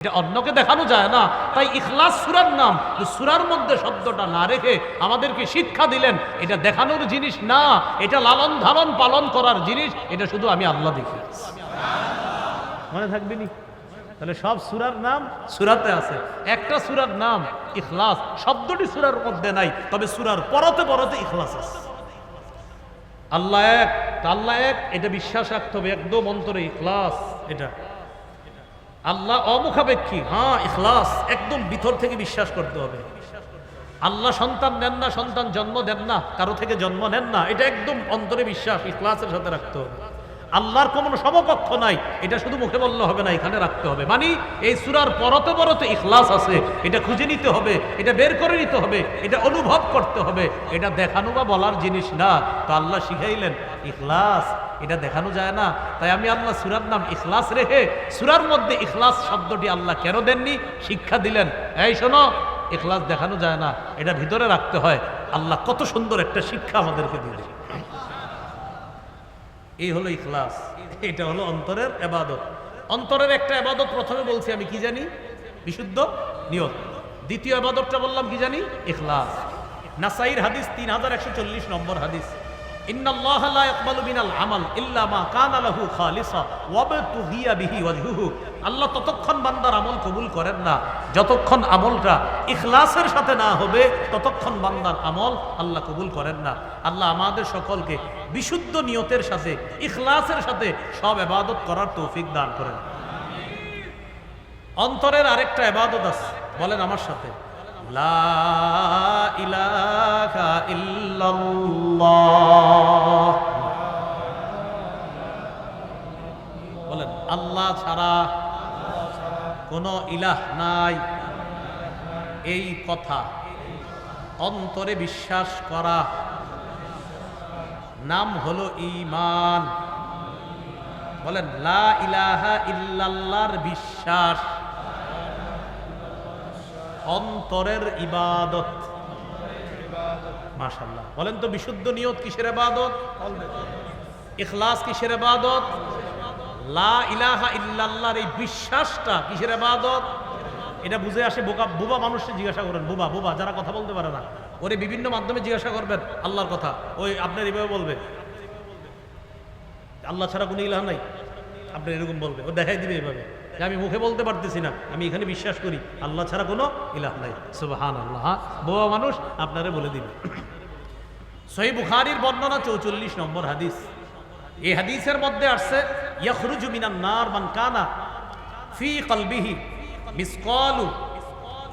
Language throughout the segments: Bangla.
এটা অন্যকে দেখানো যায় না, তাই ইখলাস সূরার নাম। সূরার মধ্যে শব্দটা না রেখে আমাদেরকে শিক্ষা দিলেন এটা দেখানোর জিনিস না, এটা লালন ধারণ পালন করার জিনিস। এটা শুধু আমি আল্লাহ দেখি। মনে থাকবে নি? তাহলে সব সূরার নাম সূরাতে আছে, একটা সূরার নাম ইখলাস। শব্দটি সূরার মধ্যে নাই, তবে সূরার পরতে পরতে ইখলাস আছে। আল্লাহ এক, আল্লাহ এক, এটা বিশ্বাস রাখতে হবে একদম অন্তরে। ইখলাস এটা আল্লাহ অমুখাপেক্ষী, হ্যাঁ ইখলাস একদম ভিতর থেকে বিশ্বাস করতে হবে। আল্লাহ সন্তান নেন না, সন্তান জন্ম দেন না, কারো থেকে জন্ম নেন না, এটা একদম অন্তরে বিশ্বাস ইখলাসের সাথে রাখতে হবে। আল্লাহর কোনো সমকক্ষ নাই, এটা শুধু মুখে বললে হবে না, এখানে রাখতে হবে। মানে এই সূরার পরতে পরতে ইখলাস আছে, এটা খুঁজে নিতে হবে, এটা বের করে নিতে হবে, এটা অনুভব করতে হবে। এটা দেখানো বা বলার জিনিস না। তো আল্লাহ শিখাইলেন ইখলাস, এটা দেখানো যায় না। তাই আমি আল্লাহ সূরার নাম ইখলাস রেখে সূরার মধ্যে ইখলাস শব্দটি আল্লাহ কেন দেননি শিক্ষা দিলেন। এই শোনো, ইখলাস দেখানো যায় না, এটা ভিতরে রাখতে হয়। আল্লাহ কত সুন্দর একটা শিক্ষা আমাদেরকে দিলেন। এই হলো ইখলাস, এটা হলো অন্তরের ইবাদত। অন্তরের একটা ইবাদত প্রথমে বলছি আমি, কি জানি? বিশুদ্ধ নিয়ত। দ্বিতীয় ইবাদতটা বললাম কি জানি? ইখলাস। নাসাইর হাদিস 3140 নম্বর হাদিস, ইন্নাল্লাহা লা ইয়াকবালু মিনাল আমাল ইল্লা মা কানা লাহু খালিসা ওয়াবতুগিয়া বিহি ওয়াজহুহু। আল্লাহ ততক্ষণ বান্দার আমল কবুল করেন না যতক্ষণ আমলটা ইখলাসের সাথে না হবে, ততক্ষণ বান্দার আমল আল্লাহ কবুল করেন না। আল্লাহ আমাদের সকলকে বিশুদ্ধ নিয়তের সাথে ইখলাসের সাথে সব ইবাদত করার তৌফিক দান করেন। অন্তরের আরেকটা ইবাদত আছে, বলেন আমার সাথে, লা ইলাহা ইল্লাল্লাহ। বলেন আল্লাহ ছাড়া কোনো ইলাহ নাই, এই কথা অন্তরে বিশ্বাস করা নাম হলো ঈমান। বলেন লা ইলাহা ইল্লাল্লাহর বিশ্বাস অন্তরের ইবাদত। মাশাআল্লাহ। বলেন তো বিশুদ্ধ নিয়ত কিসের ইবাদত? ইখলাস কিসের ইবাদত? লা ইলাহা ইল্লাল্লাহর এই বিশ্বাসটা কিসের ইবাদত? এটা বুঝে আসে বোবা মানুষকে জিজ্ঞাসা করেন, বোবা যারা কথা বলতে পারে না, ওরে বিভিন্ন মাধ্যমে জিজ্ঞাসা করবেন আল্লাহর কথা, ওই আপনার এইভাবে বলবে আল্লাহ ছাড়া কোনো ইলাহ নাই, আপনার এরকম বলবে, ও দেখাই দিবে এইভাবে যে আমি মুখে বলতে পারতেছি না, আমি এখানে বিশ্বাস করি আল্লাহ ছাড়া কোনো ইলাহ নাই। সুবহানাল্লাহ। বোবা মানুষ আপনারে বলে দিবে। সহিহ বুখারীর বর্ণনা 44 নম্বর হাদিস। এই হাদিসের মধ্যে আসছে ইয়াখরুজু মিনান নার মান কানা ফি কলবিহি মিসকালু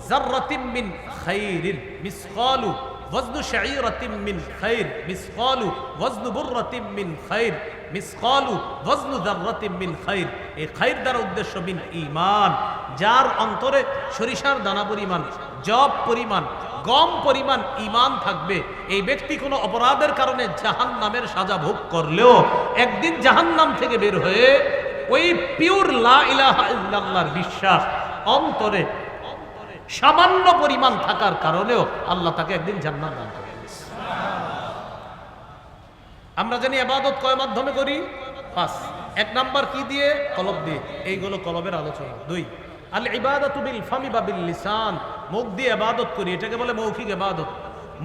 যাররাতিন মিন খাইরিন মিসকালু ওয়াজনু শাঈরাতিন মিন খাইর মিসকালু ওয়াজনু বুররাতিন মিন খাইর মিসকালু ওয়াজনু যাররাতিন মিন খাইর। এই খাইর দ্বারা উদ্দেশ্য মিন ঈমান, যার অন্তরে সরিষার দানা পরিমাণ, জব পরিমাণ, গম পরিমাণ ঈমান থাকবে, এই ব্যক্তি কোনো অপরাধের কারণে জাহান্নামের সাজা ভোগ করলেও একদিন জাহান্নাম থেকে বের হয়ে ওই পিওর লা ইলাহা ইল্লাল্লাহর বিশ্বাস অন্তরে সামান্য পরিমাণ থাকার কারণেও আল্লাহ তাকে একদিন জান্নাত দান করবেন। আমরা জানি ইবাদত কয় মাধ্যমে করি? 5। 1 নাম্বার কি দিয়ে? কলব দিয়ে। এইগুলো কলবের আলোচনা। 2 আল ইবাদাতু বিল ফামি বা বিল লিসান, মুখ দিয়ে ইবাদত করি, এটাকে বলে মৌখিক ইবাদত।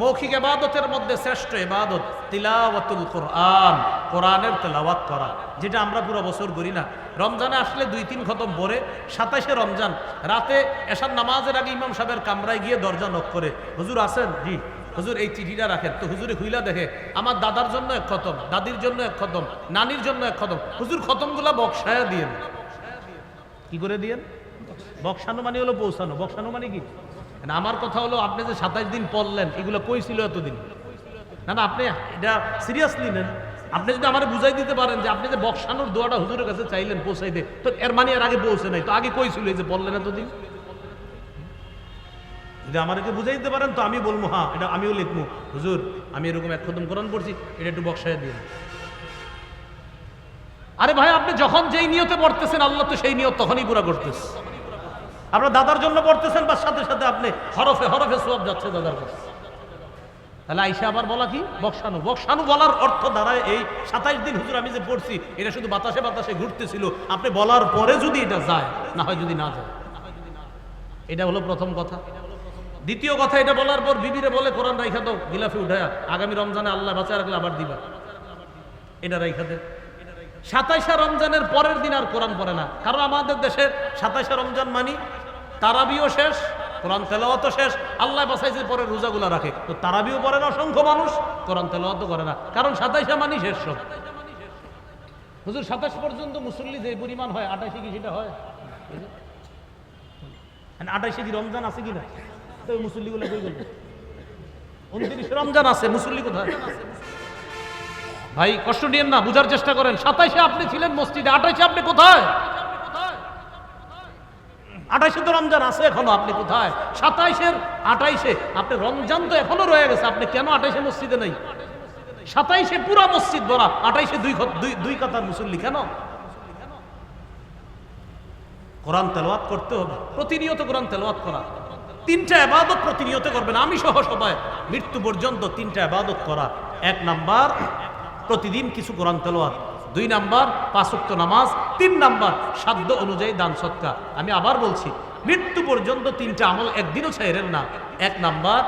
মৌখিক ইবাদতের মধ্যে শ্রেষ্ঠ ইবাদত তিলাওয়াতুল কোরআন, কোরআনের তেলাওয়াত করা, যেটা আমরা পুরো বছর করি না। রমজানে আসলে 2-3 খতম পড়ে 27শে রমজান রাতে এশার নামাজের আগে ইমাম সাহেবের কামরায় গিয়ে দরজা নক করে, হুজুর আছেন? জি। হুজুর এই চিঠিটা রাখেন। তো হুজুরে খুইলা দেখে আমার দাদার জন্য 1 খতম, দাদির জন্য 1 খতম, নানির জন্য 1 খতম। হুজুর খতমগুলা বক্সায়া দিয়েন। কি করে দিয়েন? বক্সানো মানে হলো পৌঁছানো। বক্সানো মানে কি? আমার কথা হলো আপনি যে 27 দিন পড়লেন এগুলো কই ছিল এতদিন? না না, আপনি এটা সিরিয়াসলি নেন। আপনি যদি আমার বুঝাই দিতে পারেন যে আপনি যে বক্সানোর দোয়াটা হুজুরের কাছে চাইলেন পৌঁছাইতে, তো এর মানে এর আগে পৌঁছে নাই, তো আগে কই ছিল এই যে বললেন এতদিন? যদি আমাকে বুঝাই দিতে পারেন তো আমি বলবো হ্যাঁ এটা আমিও লিখবো, হুজুর আমি এরকম 1 খতম কোরআন পড়ছি, এটা একটু বক্সায় দিন। আরে ভাই, আপনি যখন যেই নিয়তে পড়তেছেন আল্লাহ তো সেই নিয়ত তখনই পুরা করতেছে। আপনার দাদার জন্য পড়তেছেন বা সাথে সাথে আপনি হরফে হরফে সওয়াব যাচ্ছে দাদার কাছে। তাহলে আইসা আবার বলা কি? বক্সানো। বক্সানো বলার অর্থ দাঁড়ায় এই 27 দিন হুজুর আমি যে পড়ছি এটা শুধু বাতাসে বাতাসে ঘুরতেছিল, আপনি বলার পরে যদি এটা যায়, না হয় যদি না যায়। এটা হলো প্রথম কথা। দ্বিতীয় কথা, এটা বলার পর বিবিরে বলে কোরআন রাইখা দাও, গিলাফে উঠায়া, আগামী রমজানে আল্লাহ বাঁচায় রাখলে আবার দিবা, এটা রাইখা দে। 27শে রমজানের পরের দিন আর কোরআন পড়ে না, কারণ আমাদের দেশের 27শে রমজান মানি তারাবিও শেষ, কোরআন তেলাওয়াতও শেষ, আল্লাহ বাঁচাইছে পরে রোজাগুলো রাখে, তো তারাবিও পড়ে না অসংখ্য মানুষ, কোরআন তেলাওয়াতও করে না, কারণ 27শে মানি শেষ সব। হুজুর 27 পর্যন্ত মুসল্লি যে পরিমাণ হয়, 28 কি সেটা হয়? 28 কি রমজান আছে কিনা? তো মুসল্লিগুলো কই গেল? 29 রমজান আছে, মুসল্লি কোথায়? ভাই কষ্ট নিয়েন না, বুঝার চেষ্টা করেন। 27শে আপনি ছিলেন মসজিদে, 28শে আপনি কোথায়? 28শে তো রমজান আছে এখনো, আপনি কোথায়? 27শে আপনি রমজান তো এখনো রয়ে গেছে, আপনি কেন 28শে মসজিদে নেই? 27শে পুরা মসজিদ ভরা, 28শে দুই কাতার মুসল্লি কেন? কোরআন তেলাওয়াত করতে হবে, প্রতিনিয়ত কোরআন তেলাওয়াত করা। 3টা ইবাদত প্রতিনিয়ত করবেন, আমি সহ সবাই মৃত্যু পর্যন্ত 3টা ইবাদত করা। 1 নাম্বার প্রতিদিন কিছু কোরআন তেলাওয়াত, 2 নাম্বার 5 ওয়াক্ত নামাজ, 3 নাম্বার সাধ্য অনুযায়ী দান সদকা। আমি আবার বলছি, মৃত্যু পর্যন্ত 3টা আমল একদিনও ছাইরেন না। 1 নাম্বার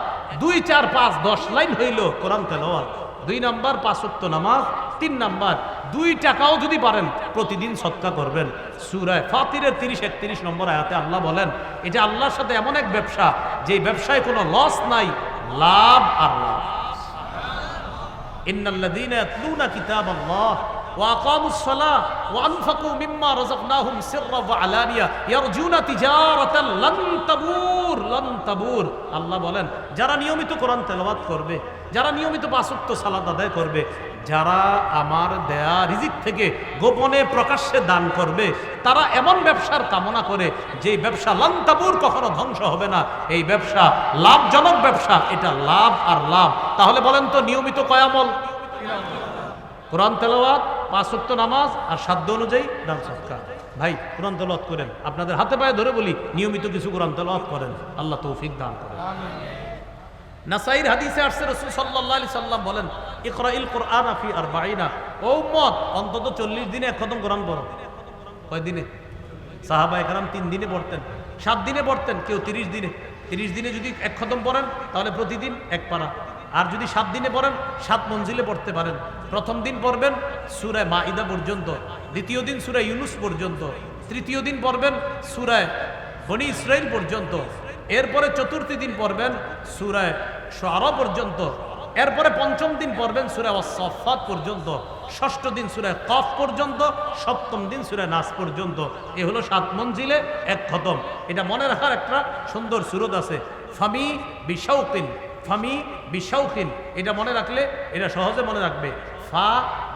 2, 4, 5, 10 লাইন হইল কোরআন তেলাওয়াত, 2 নাম্বার 5 ওয়াক্ত নামাজ, 3 নাম্বার 2 টাকাও যদি পারেন প্রতিদিন সদকা করবেন। সূরা ফাতিরের 30-31 নম্বর আয়াতে আল্লাহ বলেন, এটা আল্লাহর সাথে এমন এক ব্যবসা, যে ব্যবসায় কোনো লস নাই, লাভ আর লাভ। ইন্নাল্লাযীনা ইয়াতলুনা কিতাবাল্লাহ ওয়া আকামুস সালাহ ওয়া আনফাকু মিম্মা রাযাকনাহুম সিররা ওয়া আলানিয়া ইয়ারজুনা তিজারাতান লান তাবুর। আল্লাহ বলেন, যারা নিয়মিত কোরআন তেলাওয়াত করবে, যারা নিয়মিত 5 ওয়াক্ত সালাত আদায় করবে, যারা আমার দেয়া রিজিক থেকে গোপনে প্রকাশ্যে দান করবে, তারা এমন ব্যবসার কামনা করে যে ব্যবসা লান তাবুর, কখনো ধ্বংস হবে না। এই ব্যবসা লাভজনক ব্যবসা, এটা লাভ আর লাভ। তাহলে বলেন তো, নিয়মিত কয় আমল? কোরআন তেলাওয়াত, 5 ওয়াক্ত নামাজ আর সাধ্য অনুযায়ী দান সদকা। ভাই কোরআন তেলাওয়াত করেন, আপনাদের হাতে পায়ে ধরে বলি, নিয়মিত কিছু কোরআন তেলাওয়াত করেন, আল্লাহ তৌফিক দান করেন। নাসাইর হাদিসে আসছে, রাসূল সাল্লাল্লাহু আলাইহি সাল্লাম বলেন, ইকরাইল কুরআনা ফি 40, ও উম্মত, অন্তত 40 দিনে এক খতম কোরআন পড়ো। কয় দিনে? সাহাবায়ে কেরাম 3 দিনে পড়তেন, 7 দিনে পড়তেন, কেউ 30 দিনে। 30 দিনে যদি এক খতম পড়েন, তাহলে প্রতিদিন 1 পারা। আর যদি 7 দিনে পড়েন, 7 মঞ্জিলে পড়তে পারেন। প্রথম দিন পড়বেন সূরা মাইদা পর্যন্ত, দ্বিতীয় দিন সূরা ইউনুস পর্যন্ত, তৃতীয় দিন পড়বেন সূরা বনী ইসরাইল পর্যন্ত, এরপরে চতুর্থ দিন পড়বেন সূরা শুআরা পর্যন্ত, এরপরে পঞ্চম দিন পড়বেন সূরা ওয়াস-সাফফাত পর্যন্ত, ষষ্ঠ দিন সূরা কফ পর্যন্ত, সপ্তম দিন সূরা নাস পর্যন্ত। এ হলো 7 মঞ্জিলে 1 খতম। এটা মনে রাখার একটা সুন্দর সূরত আছে, ফামি বিশাউকিন, ফামি বিশাউকিন। এটা মনে রাখলে এটা সহজে মনে রাখবে। ফা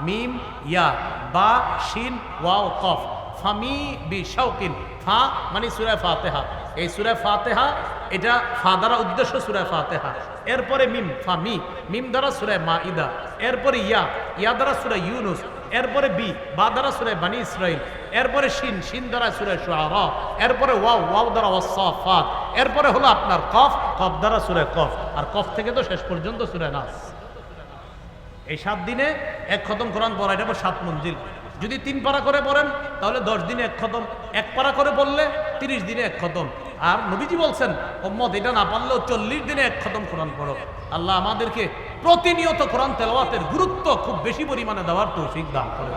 মিম ইয়া বা শিন ওয়াও কফ, ফামি বিশাউকিন। ফা মানে সূরা ফাতিহা, এই সূরা ফাতিহা এটা ফা দ্বারা উদ্দেশ্য সূরা ফাতিহা। এরপরে মিম, ফামি, মিম দ্বারা সূরা মাইদা। এরপরে ইয়া, ইয়া দ্বারা সূরা ইউনুস। এরপরে বি, বা দ্বারা সূরা বনী ইসরাইল। এরপরে শিন, শিন দ্বারা সূরা শুআরা। এরপরে ওয়াও, ওয়াও দ্বারা ওয়াস-সাফাত। এরপরে হলো আপনার কফ, কফ দ্বারা সূরা কফ। আর কফ থেকে তো শেষ পর্যন্ত সূরা নাস। এই 7 দিনে 1 খতম কোরআন পড়া, এটা 7 মঞ্জিল। যদি 3 পারা করে পড়েন, তাহলে 10 দিনে 1 খতম। 1 পারা করে পড়লে 30 দিনে 1 খতম। আর নবীজি বলছেন, উম্মত এটা না পারলেও 40 দিনে 1 খতম কোরআন পড়ো। আল্লাহ আমাদেরকে প্রতিনিয়ত কোরআন তেলাওয়াতের গুরুত্ব খুব বেশি পরিমাণে দেওয়ার তৌফিক দান করে।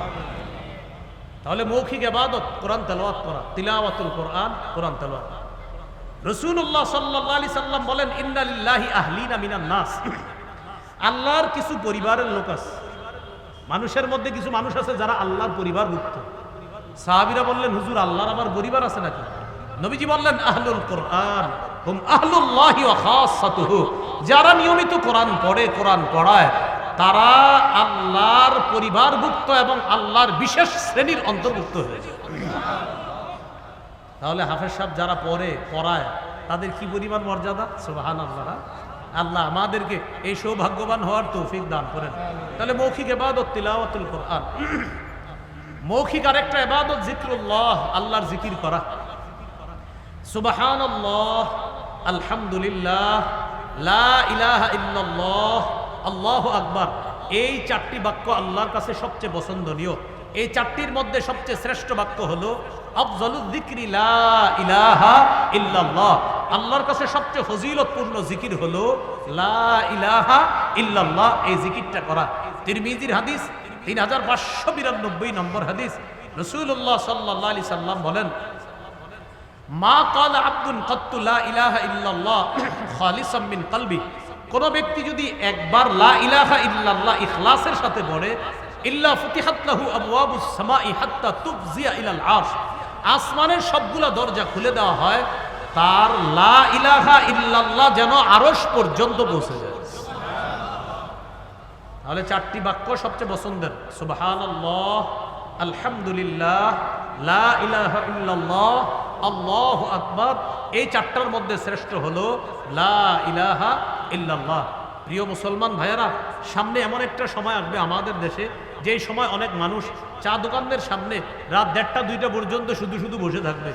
তাহলে মৌখিক ইবাদত কোরআন তেলাওয়াত করা, তিলাওয়াতুল কোরআন, কোরআন তেলাওয়াত। রাসূলুল্লাহ সাল্লাল্লাহু আলাইহি সাল্লাম বলেন, ইন্না লিল্লাহি আহলিনা মিনান নাস, আল্লাহর কিছু পরিবারের লোক আছে। মানুষের মধ্যে কিছু মানুষ আছে যারা আল্লাহর পরিবারভুক্ত। সাহাবীরা বললেন, হুজুর আল্লাহর আবার পরিবার আছে নাকি? নবীজি বললেন, আহলুল কোরআন হুম আহলুল্লাহি ওয়া খাসাতুহু, যারা নিয়মিত কোরআন পড়ে, কোরআন পড়ায়, তারা আল্লাহর পরিবারভুক্ত এবং আল্লাহর বিশেষ শ্রেণীর অন্তর্ভুক্ত হয়েছে। তাহলে হাফেজ সাহেব যারা পড়ে, পড়ায়, তাদের কি পরিমাণ মর্যাদা! সুবহানাল্লাহ। আল্লাহ আমাদেরকে এই সৌভাগ্যবান হওয়ার তৌফিক দান করেন। তাহলে মৌখিক ইবাদত তিলাওয়াতুল কোরআন। মৌখিক আরেকটা ইবাদত জিক্রুল্লাহ, আল্লাহর জিকির করা। সুবহানাল্লাহ, আলহামদুলিল্লাহ, লা ইলাহা ইল্লাল্লাহ, আল্লাহু আকবার। এই 4টি বাক্য আল্লাহর কাছে সবচেয়ে পছন্দনীয়। এই 4টির মধ্যে সবচেয়ে শ্রেষ্ঠ বাক্য হলো আফজালুয যিকরি লা ইলাহা ইল্লাল্লাহ। আল্লাহর কাছে সবচেয়ে ফজিলতপূর্ণ জিকির হলো লা ইলাহা ইল্লাল্লাহ। এই জিকিরটা করা। তিরমিজির হাদিস 3592 নম্বর হাদিস, রাসূলুল্লাহ সাল্লাল্লাহু আলাইহি সাল্লাম বলেন, মা ক্বালা আবদুন কাত্তু লা ইলাহা ইল্লাল্লাহ খালিসাম মিন কলবি, কোন ব্যক্তি যদি একবার লা ইলাহা ইল্লাল্লাহ ইখলাসের সাথে পড়ে, ইল্লা ফুতিহাত লাহু আবওয়াবুস সামাই হাত্তা তুফজিয়া ইলাল আরশ, আসমানের সবগুলা দরজা খুলে দেওয়া হয়, তার লা ইলাহা ইল্লাল্লাহ যেন আরশ পর্যন্ত পৌঁছে যায়। তাহলে চারটি বাক্য সবচেয়ে পছন্দের, সুবহানাল্লাহ, আলহামদুলিল্লাহ, লা ইলাহা ইল্লাল্লাহ, আল্লাহু আকবার। এই চারটার মধ্যে শ্রেষ্ঠ হলো লা ইলাহা ইল্লাল্লাহ। প্রিয় মুসলমান ভাইয়েরা, সামনে এমন একটা সময় আসবে আমাদের দেশে, যেই সময় অনেক মানুষ চা দোকানদের সামনে রাত 1টা-2টা পর্যন্ত শুধু শুধু বসে থাকবে।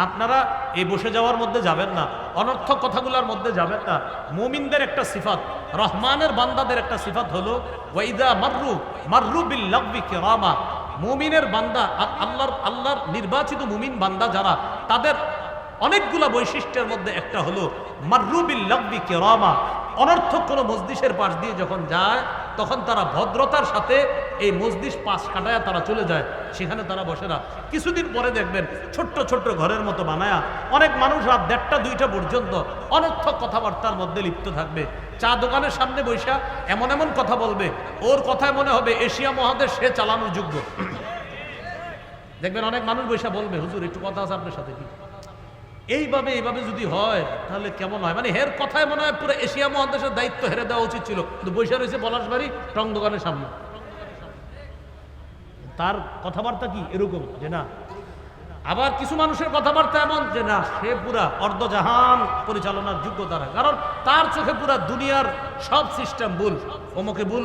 আপনারা এই বসে যাওয়ার মধ্যে যাবেন না, অনর্থক কথাগুলোর মধ্যে যাবেন না। মুমিনদের একটা সিফাত, রহমানের বান্দাদের একটা সিফাত হলো ওয়াইদা মাররু মাররু বিল লাগবি কিরামা। মুমিনের বান্দা, আল্লাহর নির্বাচিত মুমিন বান্দা যারা, তাদের অনেকগুলা বৈশিষ্ট্যের মধ্যে একটা হলো মাররু বিল লাগবি কিরামা। অনর্থক কোনো মজলিসের পাশ দিয়ে যখন যায়, তখন তারা ভদ্রতার সাথে এই মজলিস পাশ কাটায় তারা চলে যায়, সেখানে তারা বসে না। কিছুদিন পরে দেখবেন ছোট্ট ছোট্ট ঘরের মতো বানায়া অনেক মানুষ রাত 1টা-2টা পর্যন্ত অনর্থক কথাবার্তার মধ্যে লিপ্ত থাকবে। চা দোকানের সামনে বৈশা এমন এমন কথা বলবে, ওর কথায় মনে হবে এশিয়া মহাদেশ সে চালানোর যোগ্য। দেখবেন অনেক মানুষ বৈশা বলবে, হুজুর একটু কথা আছে আপনার সাথে কি? এইভাবে যদি হয় তাহলে কেমন হয়? মানে হের কথায় মনে হয় পুরো এশিয়া মহাদেশের দায়িত্ব হেরে দেওয়া উচিত ছিল, কিন্তু বৈশা রয়েছে পলাশবাড়ি টং দোকানের সামনে। তার কথাবার্তা কি এরকম যে না। আবার কিছু মানুষের কথাবার্তা এমন যে না, সে পুরা অর্ধজাহান পরিচালনার যোগ্যতা রাখে, কারণ তার চোখে পুরা দুনিয়ার সব সিস্টেম ভুল। অমুকে ভুল,